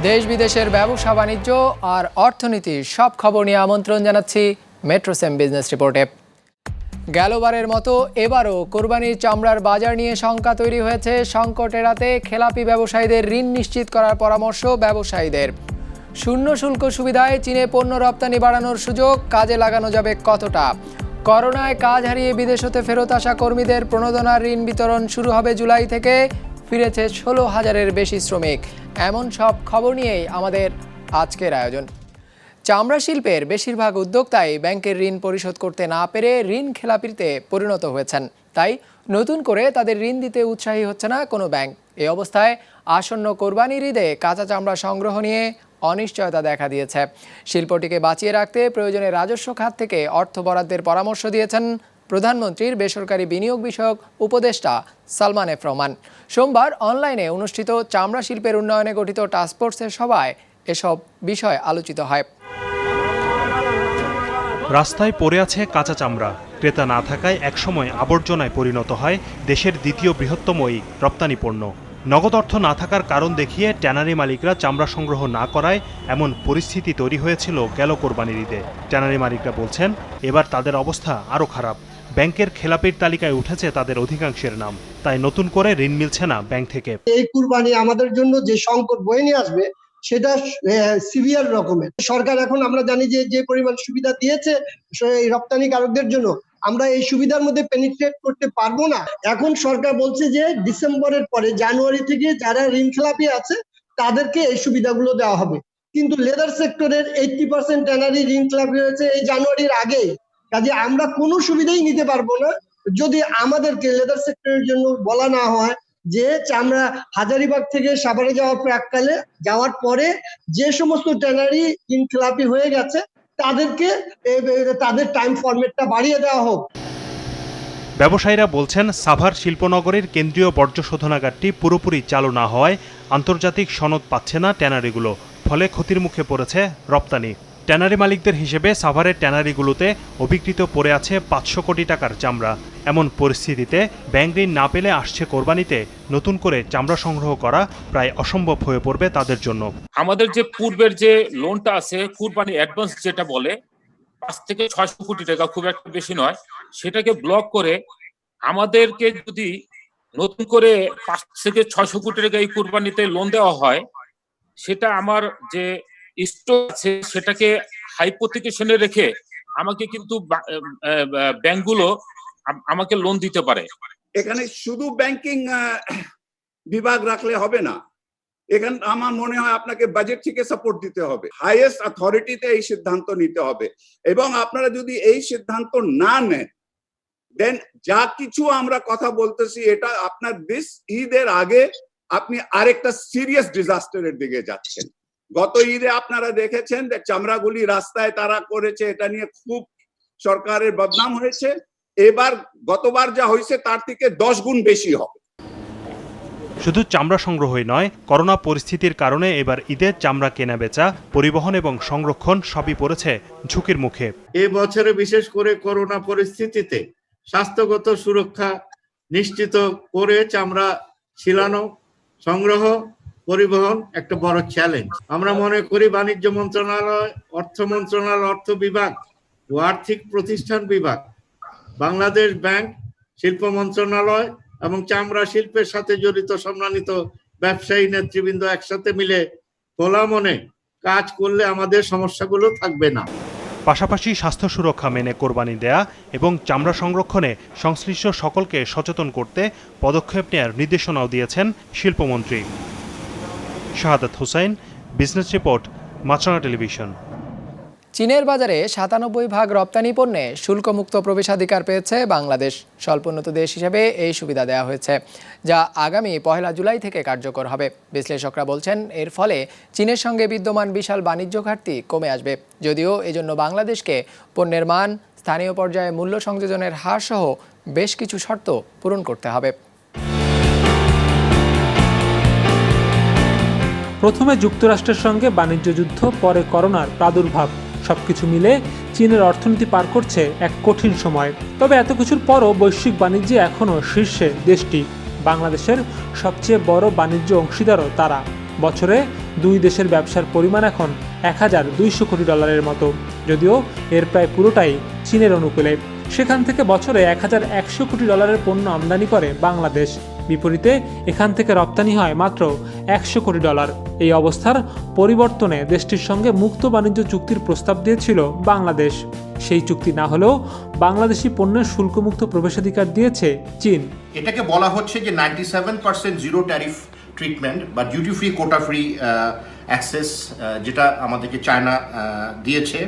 দেশ বিদেশের ব্যবসা বাণিজ্য আর অর্থনীতির সব খবর নিয়ে আমন্ত্রণ জানাচ্ছি মেট্রোসেম বিজনেস রিপোর্টে। গেলবারের মতো এবারও কোরবানির চামড়ার বাজার নিয়ে শঙ্কা তৈরি হয়েছে। সংকট এড়াতে খেলাপি ব্যবসায়ীদের ঋণ নিশ্চিত করার পরামর্শ ব্যবসায়ীদের। শূন্য শুল্ক সুবিধায় চীনে পণ্য রপ্তানি বাড়ানোর সুযোগ কাজে লাগানো যাবে কতটা? করোনায় কাজ হারিয়ে বিদেশ হতে ফেরত আসা কর্মীদের প্রণোদনার ঋণ বিতরণ শুরু হবে জুলাই থেকে। ফিরেছে 16,000-এর বেশি শ্রমিক। এমন সব খবর নিয়েই আমাদের আজকের আয়োজন। চামড়া শিল্পের বেশিরভাগ উদ্যোক্তাই ব্যাংকের ঋণ পরিশোধ করতে না পেরে ঋণ খেলাপিতে পরিণত হয়েছেন। তাই নতুন করে তাদের ঋণ দিতে উৎসাহী হচ্ছে না কোনো ব্যাংক। এই অবস্থায় আসন্ন কোরবানির ঈদে কাঁচা চামড়া সংগ্রহ নিয়ে অনিশ্চয়তা দেখা দিয়েছে। শিল্পটিকে বাঁচিয়ে রাখতে প্রয়োজনে রাজস্ব খাত থেকে অর্থ বরাদ্দের পরামর্শ দিয়েছেন প্রধানমন্ত্রীর বেসরকারি বিনিয়োগ বিষয়ক উপদেষ্টা সালমান এফ রহমান। সোমবার অনলাইনে অনুষ্ঠিত চামড়া শিল্পের উন্নয়নে গঠিত টাস্কফোর্সের সভায় এসব বিষয় আলোচিত হয়। রাস্তায় পড়ে আছে কাঁচা চামড়া। ক্রেতা না থাকায় একসময় আবর্জনায় পরিণত হয় দেশের দ্বিতীয় বৃহত্তম এই রপ্তানি পণ্য। নগদ অর্থ না থাকার কারণ দেখিয়ে ট্যানারি মালিকরা চামড়া সংগ্রহ না করায় এমন পরিস্থিতি তৈরি হয়েছিল গেল কোরবানির ঈদে। ট্যানারি মালিকরা বলছেন এবার তাদের অবস্থা আরও খারাপ। ব্যাংকের খেলাপির তালিকায় উঠেছে তাদের অধিকাংশের নাম। তাই নতুন করে ঋণ মিলছে না ব্যাংক থেকে। এই কুরবানি আমাদের জন্য যে সংকট বয়ে নিয়ে আসবে সেটা সিভিয়ার রকমের। সরকার এখন আমরা জানি যে পরিমাণ সুবিধা দিয়েছে এই রপ্তানিকারকদের জন্য, আমরা এই সুবিধার মধ্যে পেনিট্রেট করতে পারবো না। এখন সরকার বলছে যে ডিসেম্বরের পরে জানুয়ারি থেকে যারা ঋণ খেলাপি আছে তাদেরকে এই সুবিধাগুলো দেওয়া হবে। কিন্তু লেদার সেক্টরের 80% ট্যানারি ঋণ খেলাপি হয়েছে এই জানুয়ারির আগে। কাজে আমরা কোনো সুবিধাই নিতে পারবো না যদি আমাদেরকে লেদার সেক্টরের জন্য বলা না হয় যে চামড়া হাজারীবাগ থেকে সাভারে যাওয়ার পরে যে সমস্ত ট্যানারি ইনখিলাপি হয়ে গেছে তাদেরকে তাদের টাইম ফরম্যাটটা বাড়িয়ে দেওয়া হোক। ব্যবসায়ীরা বলছেন সাভার শিল্পনগরীর কেন্দ্রীয় বর্জ্য শোধনাগারটি পুরোপুরি চালু না হওয়ায় আন্তর্জাতিক সনদ পাচ্ছে না ট্যানারিগুলো, ফলে ক্ষতির মুখে পড়েছে রপ্তানি। ট্যানারি মালিকদের হিসেবে সাভারের ট্যানারিগুলোতে অবিকৃত পড়ে আছে 500 কোটি টাকার চামড়া। এমন পরিস্থিতিতে ব্যাংক ঋণ না পেলে আসছে কোরবানিতে নতুন করে চামড়া সংগ্রহ করা প্রায় অসম্ভব হয়ে পড়বে তাদের জন্য। আমাদের যে পূর্বের যে লোনটা আছে কুরবানি অ্যাডভান্স যেটা বলে 5 থেকে 600 কোটি টাকা, খুব একটা বেশি নয়, সেটাকে ব্লক করে আমাদেরকে যদি নতুন করে 5 থেকে 600 কোটি টাকা এই কুরবানিতে লোন দেওয়া হয়, সেটা আমার যে স্টক আছে সেটাকে হাইপোথিকেশনে রেখে আমাকে কিন্তু ব্যাংকগুলো আমাকে লোন দিতে পারে। এখানে শুধু ব্যাংকিং বিভাগ রাখলে হবে না, এখানে আমার মনে হয় আপনাকে বাজেট থেকে সাপোর্ট দিতে হবে, হাইয়েস্ট অথরিটিতে এই সিদ্ধান্ত নিতে হবে। এবং আপনারা যদি এই সিদ্ধান্ত না নেন, দেন যা কিছু আমরা কথা বলতেছি এটা আপনার ঈদের আগে আপনি আরেকটা সিরিয়াস ডিজাস্টারের দিকে যাচ্ছেন। গত ঈদে আপনারা দেখেছেন যে চামড়াগুলি রাস্তায় তারা করেছে, এটা নিয়ে খুব সরকারের বদনাম হয়েছে। এবার গতবার যা হয়েছে তার থেকে 10 গুণ বেশি হবে। শুধু চামড়া সংগ্রহই নয়, করোনা পরিস্থিতির কারণে এবার ঈদের চামড়া কেনা বেচা, পরিবহন এবং সংরক্ষণ সবই পড়েছে ঝুঁকির মুখে। এই বছরে বিশেষ করে করোনা পরিস্থিতিতে স্বাস্থ্যগত সুরক্ষা নিশ্চিত করে চামড়া ছিলানো, সংগ্রহ, পরিবহন একটা বড় চ্যালেঞ্জ। আমরা মনে করি বাণিজ্য মন্ত্রণালয়, অর্থ মন্ত্রণালয়, অর্থ বিভাগ ও আর্থিক প্রতিষ্ঠান বিভাগ, বাংলাদেশ ব্যাংক, শিল্প মন্ত্রণালয় এবং চামড়া শিল্পের সাথে জড়িত সম্মানিত ব্যবসায়ী নেতৃবৃন্দ একসাথে মিলে খোলা মনে কাজ করলে আমাদের সমস্যাগুলো থাকবে না। পাশাপাশি স্বাস্থ্য সুরক্ষা মেনে কোরবানি দেয়া এবং চামড়া সংরক্ষণে সংশ্লিষ্ট সকলকে সচেতন করতে পদক্ষেপ নেওয়ার নির্দেশনাও দিয়েছেন শিল্পমন্ত্রী। শাহাদাত হুসাইন, বিজনেস রিপোর্ট, মাছরাঙা টেলিভিশন। চীনের বাজারে 97% রপ্তানি পণ্যে শুল্কমুক্ত প্রবেশাধিকার পেয়েছে বাংলাদেশ। স্বল্পোন্নত দেশ হিসেবে এই সুবিধা দেওয়া হয়েছে, যা আগামী 1 জুলাই থেকে কার্যকর হবে। বিশ্লেষকরা বলছেন এর ফলে চীনের সঙ্গে বিদ্যমান বিশাল বাণিজ্য ঘাটতি কমে আসবে। যদিও এজন্য বাংলাদেশকে পণ্যের মান, স্থানীয় পর্যায়ে মূল্য সংযোজনের হার সহ বেশ কিছু শর্ত পূরণ করতে হবে। প্রথমে যুক্তরাষ্ট্রের সঙ্গে বাণিজ্য যুদ্ধ, পরে করোনার প্রাদুর্ভাব, সবকিছু মিলে চীনের অর্থনীতি পার করছে এক কঠিন সময়। তবে এত কিছুর পরও বৈশ্বিক বাণিজ্যে এখনও শীর্ষে দেশটি। বাংলাদেশের সবচেয়ে বড় বাণিজ্য অংশীদারও তারা। বছরে দুই দেশের ব্যবসার পরিমাণ এখন $1,200 কোটি মতো, যদিও এর প্রায় পুরোটাই চীনের অনুকূলে। সেখান থেকে বছরে $1,100 কোটি পণ্য আমদানি করে বাংলাদেশ, বিপরীতে এখান থেকে রপ্তানি হয় মাত্র $100 কোটি। এই অবস্থার পরিবর্তনে দেশটির সঙ্গে মুক্ত বাণিজ্য চুক্তির প্রস্তাব দিয়েছিল বাংলাদেশ। সেই চুক্তি না হলেও বাংলাদেশি পণ্যের শুল্কমুক্ত প্রবেশাধিকার দিয়েছে চীন। এটাকে বলা হচ্ছে যে 97% জিরো ট্যারিফ ট্রিটমেন্ট বা duty free quota free access, যেটা আমাদেরকে চায়না দিয়েছে,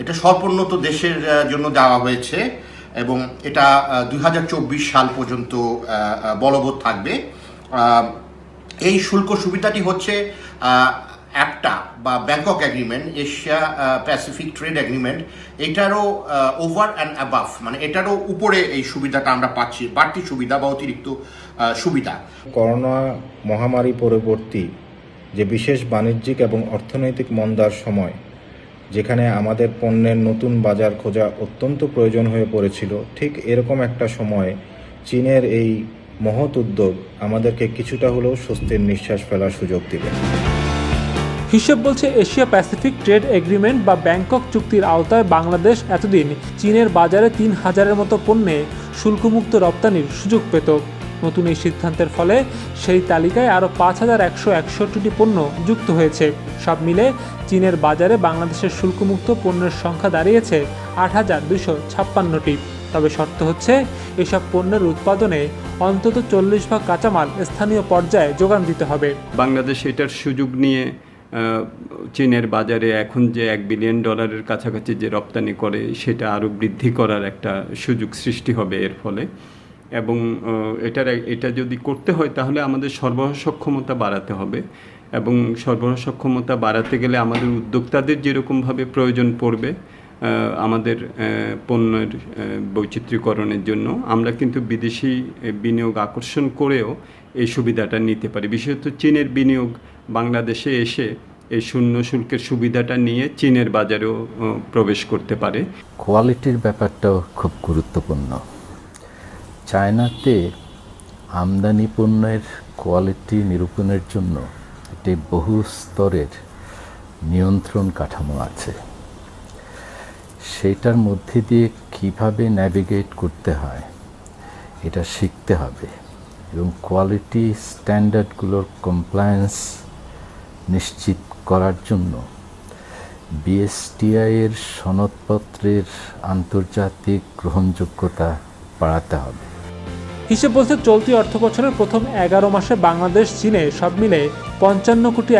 এটা স্বল্পোন্নত দেশের জন্য দেওয়া হয়েছে এবং এটা 2024 সাল পর্যন্ত বলবৎ থাকবে। এই শুল্ক সুবিধাটি হচ্ছে একটা বা Bangkok agreement, Asia Pacific trade agreement, এটারও ওভার অ্যান্ড অ্যাবাভ, মানে এটারও উপরে এই সুবিধাটা আমরা পাচ্ছি, বাড়তি সুবিধা বা অতিরিক্ত সুবিধা। করোনা মহামারী পরবর্তী যে বিশেষ বাণিজ্যিক এবং অর্থনৈতিক মন্দার সময়, যেখানে আমাদের পণ্যের নতুন বাজার খোঁজা অত্যন্ত প্রয়োজন হয়ে পড়েছিল, ঠিক এরকম একটা সময় চীনের এই মহৎ উদ্যোগ আমাদেরকে কিছুটা হলেও স্বস্তির নিঃশ্বাস ফেলার সুযোগ দিবে। হিসেব বলছে এশিয়া প্যাসিফিক ট্রেড এগ্রিমেন্ট বা ব্যাংকক চুক্তির আওতায় বাংলাদেশ এতদিন চীনের বাজারে 3,000-এর মতো পণ্যে শুল্কমুক্ত রপ্তানির সুযোগ পেত। নতুন এই সিদ্ধান্তের ফলে সেই তালিকায় আরও 5,161টি পণ্য যুক্ত হয়েছে। সব মিলে চীনের বাজারে বাংলাদেশের শুল্কমুক্ত পণ্যের সংখ্যা দাঁড়িয়েছে 8,256টি। তবে শর্ত হচ্ছে এসব পণ্যের উৎপাদনে অন্তত 40% কাঁচামাল স্থানীয় পর্যায়ে যোগান দিতে হবে। বাংলাদেশ এটার সুযোগ নিয়ে চীনের বাজারে এখন যে $1 বিলিয়ন কাছাকাছি যে রপ্তানি করে, সেটা আরও বৃদ্ধি করার একটা সুযোগ সৃষ্টি হবে এর ফলে। এবং এটা যদি করতে হয় তাহলে আমাদের সরবরাহ সক্ষমতা বাড়াতে হবে, এবং সরবরাহ সক্ষমতা বাড়াতে গেলে আমাদের উদ্যোক্তাদের যেরকমভাবে প্রয়োজন পড়বে আমাদের পণ্যের বৈচিত্র্যকরণের জন্য, আমরা কিন্তু বিদেশি বিনিয়োগ আকর্ষণ করেও এই সুবিধাটা নিতে পারি। বিশেষত চীনের বিনিয়োগ বাংলাদেশে এসে এই শূন্য শুল্কের সুবিধাটা নিয়ে চীনের বাজারেও প্রবেশ করতে পারে। কোয়ালিটির ব্যাপারটাও খুব গুরুত্বপূর্ণ। চায়নাতে আমদানি পণ্যের কোয়ালিটি নিরূপণের জন্য একটি বহু স্তরের নিয়ন্ত্রণ কাঠামো আছে। সেটার মধ্যে দিয়ে কিভাবে ন্যাভিগেট করতে হয় এটা শিখতে হবে, এবং কোয়ালিটি স্ট্যান্ডার্ডগুলোর কমপ্লায়েন্স নিশ্চিত করার জন্য বিএসটিআই এর সনদপত্রের আন্তর্জাতিক গ্রহণযোগ্যতা বাড়াতে হবে। হিসেব বলছে চলতি অর্থবছরের প্রথম 11 মাসে বাংলাদেশ চীনে সব মিলে $55.71 কোটি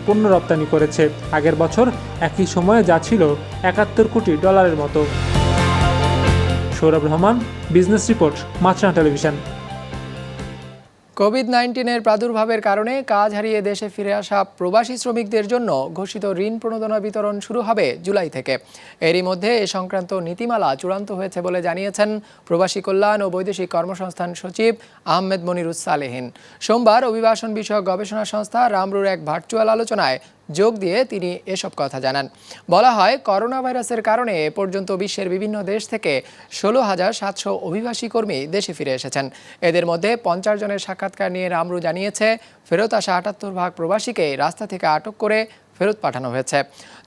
পণ্য রপ্তানি করেছে। আগের বছর একই সময়ে যা ছিল $71 কোটি মতো। সৌরভ রহমান, বিজনেস রিপোর্ট, মাছরাঙা টেলিভিশন। কোভিড-19-এর প্রাদুর্ভাবের কারণে কাজ হারিয়ে দেশে ফিরে আসা প্রবাসী শ্রমিকদের জন্য ঘোষিত ঋণ প্রণোদনা বিতরণ শুরু হবে জুলাই থেকে। এরই মধ্যে এ সংক্রান্ত নীতিমালা চূড়ান্ত হয়েছে বলে জানিয়েছেন প্রবাসী কল্যাণ ও বৈদেশিক কর্মসংস্থান সচিব আহমেদ মনিরুস-সালেহীন। সোমবার অভিবাসন বিষয়ক গবেষণা সংস্থা রামরুর এক ভার্চুয়াল আলোচনায় যোগ দিয়ে তিনি এসব কথা জানান। বলা হয়, করোনা ভাইরাসের কারণে এ পর্যন্ত বিশ্বের বিভিন্ন দেশ থেকে 16,700 অভিবাসী কর্মী দেশে ফিরে এসেছেন। এদের মধ্যে 50 জনের সাক্ষাৎকার নিয়ে রামরু জানিয়েছে, ফেরত আসা 78% প্রবাসীকে রাস্তা থেকে আটক করে ফেরত পাঠানো হয়েছে।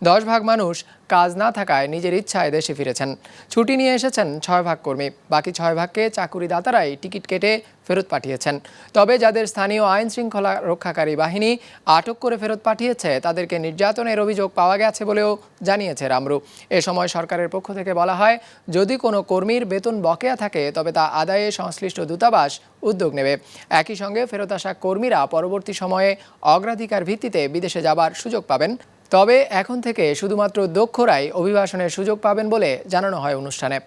10% মানুষ কাজ না থাকায় নিজের ইচ্ছায় দেশে ফিরেছেন। ছুটি নিয়ে এসেছেন 6% কর্মী, বাকি 6%কে চাকুরিদাতারাই টিকিট কেটে ফেরত পাঠিয়েছেন। তবে যাদের স্থানীয় আইন শৃঙ্খলা রক্ষাকারী বাহিনী আটক করে ফেরত পাঠিয়েছে তাদেরকে নির্যাতনের অভিযোগ পাওয়া গেছে বলেও জানিয়েছে রামরু। এ সময় সরকারের পক্ষ থেকে বলা হয়, যদি কোনো কর্মীর বেতন বকেয়া থাকে তবে তা আদায়ে সংশ্লিষ্ট দূতাবাস উদ্যোগ নেবে। একই সঙ্গে ফেরত আসা কর্মীরা পরবর্তী সময়ে অগ্রাধিকার ভিত্তিতে বিদেশে যাবার সুযোগ পাবেন। তবে এখন থেকে শুধুমাত্র দক্ষরাই অভিবাসনের সুযোগ পাবেন বলে জানানো হয় অনুষ্ঠানে।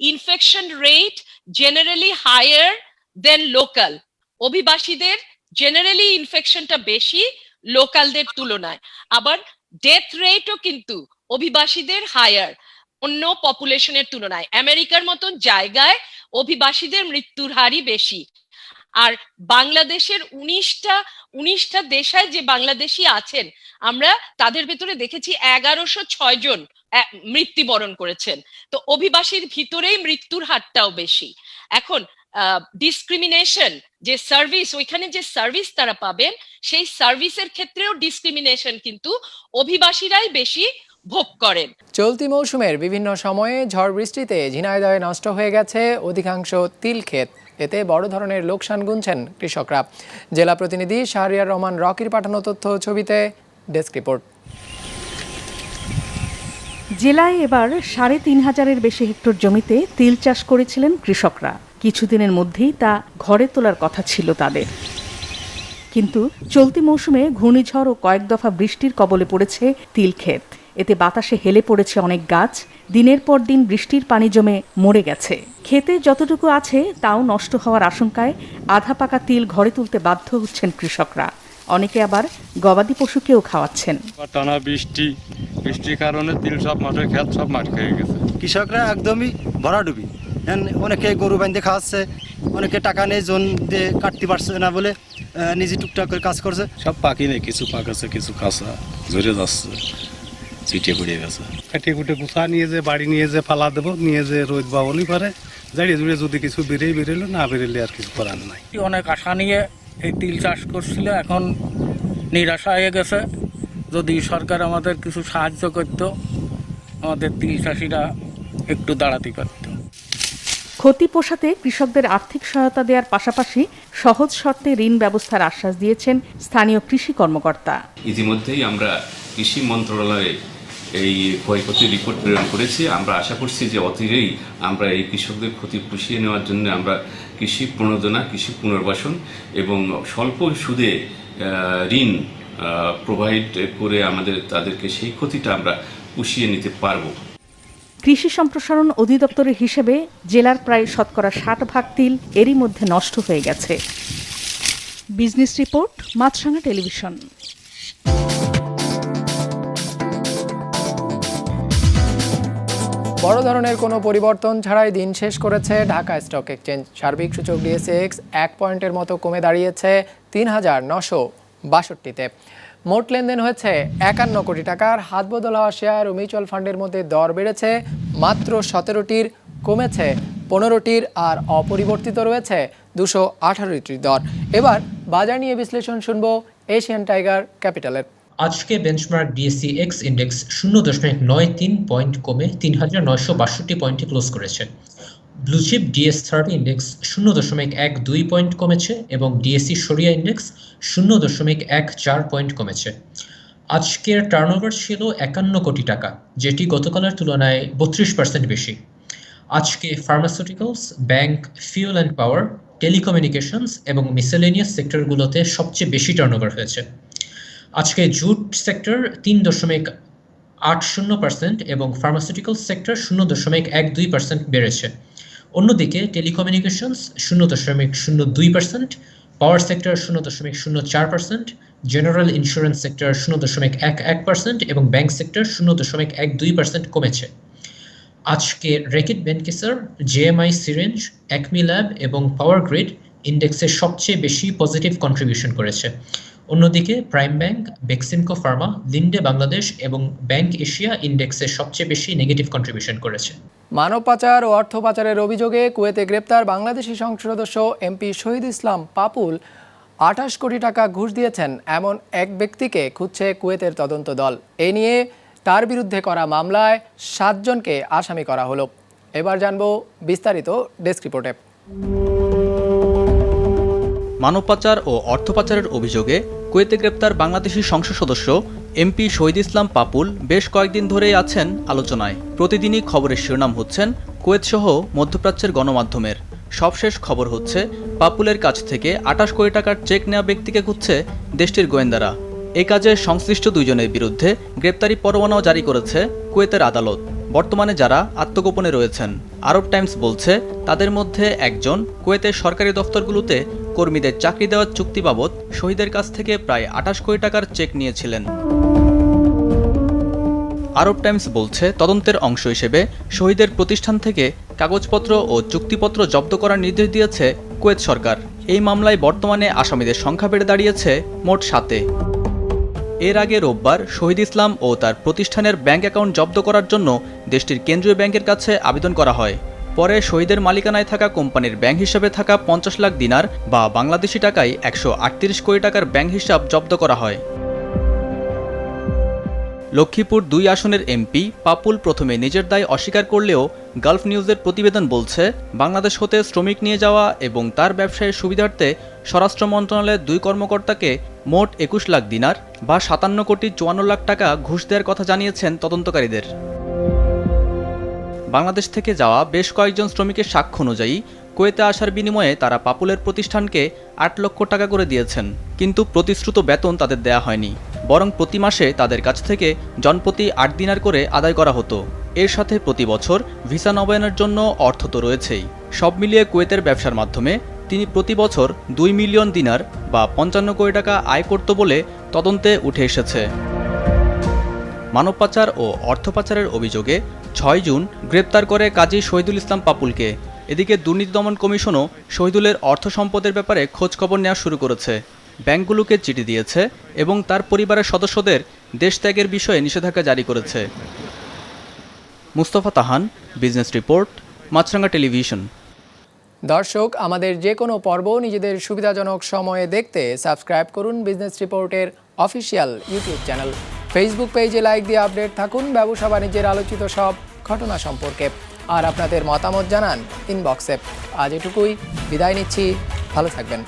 Infection rate generally higher than local. অভিবাসীদের জেনারেলি ইনফেকশনটা বেশি লোকালদের তুলনায়। আবার ডেথ রেটও কিন্তু অভিবাসীদের হায়ার অন্য পপুলেশনের তুলনায়। আমেরিকার মতন জায়গায় অভিবাসীদের মৃত্যুর হারই বেশি। আর বাংলাদেশের 19টা দেশে যে বাংলাদেশি আছেন, আমরা তাদের ভেতরে দেখেছি 1106 জন মৃত্যুবরণ করেছেন। তো অভিবাসীর ভিতরেই মৃত্যুর হারটাও বেশি। এখন ডিসক্রিমিনেশন যে সার্ভিস, ওইখানে যে সার্ভিস তারা পাবেন সেই সার্ভিসের ক্ষেত্রেও ডিসক্রিমিনেশন কিন্তু অভিবাসীরাই বেশি ভোগ করেন। চলতি মৌসুমের বিভিন্ন সময়ে ঝড় বৃষ্টিতে ঝিনাইদহে নষ্ট হয়ে গেছে অধিকাংশ তিল ক্ষেত। এতে বড় ধরনের লোকসান গুনছেন কৃষকরা। জেলা প্রতিনিধি শাহরিয়ার রহমান রকির পাঠানো তথ্য ছবিতে ডেস্ক রিপোর্ট। জেলায় এবার ৩৫০০-এর বেশি হেক্টর জমিতে তিল চাষ করেছিলেন কৃষকরা। কিছুদিনের মধ্যেই তা ঘরে তোলার কথা ছিল তাদের, কিন্তু চলতি মৌসুমে ঘূর্ণিঝড় ও কয়েক দফা বৃষ্টির কবলে পড়েছে তিল ক্ষেত। এতে বাতাসে হেলে পড়েছে অনেক গাছ, দিনের পর দিন বৃষ্টির পানি জমে মরে গেছে। ক্ষেতে যতটুকু আছে তাও নষ্ট হওয়ার আশঙ্কায় আধা পাকা তিল ঘরে তুলতে বাধ্য হচ্ছেন কৃষকরা। অনেকে আবার গবাদি পশুকেও খাওয়াচ্ছেন। টানা বৃষ্টির কারণে তিল সব মাঠের ক্ষেত সব মাঠ খেয়ে গেছে। কৃষকরা একদমই ভরাডুবি, অনেকে গরু বাঁধে খাওয়াচ্ছে, অনেকে টাকা নেই জন দিয়ে কাটতে পারছে না বলে নিজে টুকটাক করে কাজ করছে। সব পাকি নেই, কিছু পাক আছে, কিছু কাঁচা ঝরে যাচ্ছে, চিটে পড়ে গেছে। কাটিয়ে কুটে গুছা নিয়ে যে বাড়ি নিয়ে যে ফালা দেবো, নিয়ে যে রোদ বাবলি পারে জাড়িয়ে জুড়ে যদি কিছু বেরোলো না বেরোলে আর কিছু করার নাই। অনেক আশা নিয়ে এই তিল চাষ করছিল, এখন নিরাশা হয়ে গেছে। যদি সরকার আমাদের কিছু সাহায্য করত, আমাদের তিল চাষিরা একটু দাঁড়াতে পারত। ক্ষতি পোষাতে কৃষকদের আর্থিক সহায়তা দেওয়ার পাশাপাশি সহজ শর্তে ঋণ ব্যবস্থার আশ্বাস দিয়েছেন স্থানীয় কৃষি কর্মকর্তা। ইতিমধ্যেই আমরা কৃষি মন্ত্রণালয়ে এই ক্ষয়ক্ষতির রিপোর্ট প্রেরণ করেছি। আমরা আশা করছি যে অচিরেই আমরা এই কৃষকদের ক্ষতি পুষিয়ে নেওয়ার জন্য আমরা কৃষি প্রণোদনা, কৃষি পুনর্বাসন এবং স্বল্প সুদে ঋণ প্রোভাইড করে তাদেরকে সেই ক্ষতিটা আমরা পুষিয়ে নিতে পারব। কৃষি সম্প্রসারণ অধিদপ্তরের হিসেবে জেলার প্রায় 60% তিল এরই মধ্যে নষ্ট হয়ে গেছে। বিজনেস রিপোর্ট, মাছরাঙা টেলিভিশন। বড় ধরনের কোনো পরিবর্তন ছাড়াই দিন শেষ করেছে ঢাকা স্টক এক্সচেঞ্জ। সার্বিক সূচক ডিএসইএক্স 1 পয়েন্টের মতো কমে দাঁড়িয়েছে ৩,৯৬২-তে। মোট লেনদেন হয়েছে 51 কোটি টাকার। হাত বদল হওয়া শেয়ার ও মিউচুয়াল ফান্ডের মধ্যে দর বেড়েছে মাত্র 17টির, কমেছে 15টির, আর অপরিবর্তিত রয়েছে 218টির দর। এবার বাজার নিয়ে বিশ্লেষণ শুনবো এশিয়ান টাইগার ক্যাপিটালের। আজকে বেঞ্চমার্ক ডিএসইএক্স ইন্ডেক্স 0.93 পয়েন্ট কমে ৩,৯৬২ পয়েন্টে ক্লোজ করেছে। ব্লুচিপ ডিএস30 ইন্ডেক্স 0.12 পয়েন্ট কমেছে এবং ডিএসই সরিয়া ইন্ডেক্স 0.14 পয়েন্ট কমেছে। আজকের টার্নওভার ছিল 51 কোটি টাকা, যেটি গতকালের তুলনায় 32% বেশি। আজকে pharmaceuticals, bank, fuel and power, telecommunications এবং মিসেলেনিয়াস সেক্টরগুলোতে সবচেয়ে বেশি টার্নওভার হয়েছে। আজকে জুট সেক্টর 3.80% এবং ফার্মাসিউটিক্যাল সেক্টর 0.12% বেড়েছে। অন্যদিকে telecommunications 0.02%, power sector 0.04%, general insurance sector 0.11% এবং ব্যাংক সেক্টর 0.12% কমেছে। আজকে Reckitt Benckiser, JMI syringe, Acme lab এবং পাওয়ার গ্রিড ইন্ডেক্সের সবচেয়ে বেশি পজিটিভ কন্ট্রিবিউশন করেছে। অন্যদিকে prime bank, Beximco Pharma, Linde Bangladesh এবং ব্যাংক এশিয়া ইন্ডেক্সে সবচেয়ে বেশি নেগেটিভ কন্ট্রিবিউশন করেছে। মানব পাচার ও অর্থ পাচারের অভিযোগে কুয়েতে গ্রেপ্তার বাংলাদেশি সংসদ সদস্য এমপি শহীদ ইসলাম পাপুল 28 কোটি টাকা ঘুষ দিয়েছেন এমন এক ব্যক্তিকে খুঁজছে কুয়েতের তদন্ত দল। এ নিয়ে তার বিরুদ্ধে করা মামলায় 7 জনকে আসামি করা হলো। এবার জানবো বিস্তারিত ডেস্ক রিপোর্টে। মানব পাচার ও অর্থ পাচারের অভিযোগে কুয়েতে গ্রেপ্তার বাংলাদেশি সংসদ সদস্য এমপি শহীদ ইসলাম পাপুল বেশ কয়েকদিন ধরেই আছেন আলোচনায়। প্রতিদিনই খবরের শিরোনাম হচ্ছেন কুয়েত সহ মধ্যপ্রাচ্যের গণমাধ্যমের। সবশেষ খবর হচ্ছে পাপুলের কাছ থেকে 28 কোটি টাকার চেক নেওয়া ব্যক্তিকে খুঁজছে দেশটির গোয়েন্দারা। এ কাজে সংশ্লিষ্ট 2 জনের বিরুদ্ধে গ্রেপ্তারি পরোয়ানাও জারি করেছে কুয়েতের আদালত। বর্তমানে যারা আত্মগোপনে রয়েছেন, আরব টাইমস বলছে তাদের মধ্যে একজন কুয়েতের সরকারি দফতরগুলোতে কর্মীদের চাকরি দেওয়ার চুক্তি বাবদ শহীদের কাছ থেকে প্রায় 28 কোটি টাকার চেক নিয়েছিলেন। আরব টাইমস বলছে তদন্তের অংশ হিসেবে শহীদের প্রতিষ্ঠান থেকে কাগজপত্র ও চুক্তিপত্র জব্দ করার নির্দেশ দিয়েছে কুয়েত সরকার। এই মামলায় বর্তমানে আসামিদের সংখ্যা বেড়ে দাঁড়িয়েছে মোট 7-এ। এর আগে রোববার শহীদ ইসলাম ও তার প্রতিষ্ঠানের ব্যাংক অ্যাকাউন্ট জব্দ করার জন্য দেশটির কেন্দ্রীয় ব্যাংকের কাছে আবেদন করা হয়। পরে শহীদের মালিকানায় থাকা কোম্পানির ব্যাংক হিসাবে থাকা 50 লাখ দিনার বা বাংলাদেশি টাকায় 138 কোটি টাকার ব্যাংক হিসাব জব্দ করা হয়। লক্ষ্মীপুর 2 আসনের এমপি পাপুল প্রথমে নিজের দায় অস্বীকার করলেও গালফ নিউজের প্রতিবেদন বলছে, বাংলাদেশ হতে শ্রমিক নিয়ে যাওয়া এবং তার ব্যবসায়ের সুবিধার্থে স্বরাষ্ট্র মন্ত্রণালয়ের 2 কর্মকর্তাকে মোট 21 লাখ দিনার বা 57 কোটি 54 লাখ টাকা ঘুষ দেওয়ার কথা জানিয়েছেন তদন্তকারীদের। বাংলাদেশ থেকে যাওয়া বেশ কয়েকজন শ্রমিকের সাক্ষ্য অনুযায়ী কুয়েতে আসার বিনিময়ে তারা পাপুলের প্রতিষ্ঠানকে 8 লক্ষ টাকা করে দিয়েছেন, কিন্তু প্রতিশ্রুত বেতন তাদের দেয়া হয়নি, বরং প্রতি মাসে তাদের কাছ থেকে জনপ্রতি 8 দিনার করে আদায় করা হতো। এর সাথে প্রতি বছর ভিসা নবায়নের জন্য অর্থ তো রয়েছেই। সব মিলিয়ে কুয়েতের ব্যবসার মাধ্যমে তিনি প্রতি বছর 2 মিলিয়ন দিনার বা 55 কোটি টাকা আয় করত বলে তদন্তে উঠে এসেছে। মানব পাচার ও অর্থ পাচারের অভিযোগে 6 জুন গ্রেপ্তার করে কাজী শহীদুল ইসলাম পাপুলকে। এদিকে দুর্নীতি দমন কমিশনও শহীদুলের অর্থ সম্পদের ব্যাপারে খোঁজখবর নেওয়া শুরু করেছে, ব্যাংকগুলোকে চিঠি দিয়েছে এবং তার পরিবারের সদস্যদের দেশ ত্যাগের বিষয়ে নিষেধাজ্ঞা জারি করেছে। মুস্তফা তাহান, বিজনেস রিপোর্ট, মাছরাঙ্গা টেলিভিশন। দর্শক, আমাদের যে কোনো পর্ব নিজেদের সুবিধাজনক সময়ে দেখতে সাবস্ক্রাইব করুন বিজনেস রিপোর্টের অফিসিয়াল ইউটিউব চ্যানেল। ফেসবুক পেজে লাইক দিয়ে আপডেট থাকুন ব্যবসা বাণিজ্যের আলোচিত সব ঘটনা সম্পর্কে, আর আপনাদের মতামত জানান ইনবক্সে। আজ এটুকুই, বিদায় নিচ্ছি, ভালো থাকবেন।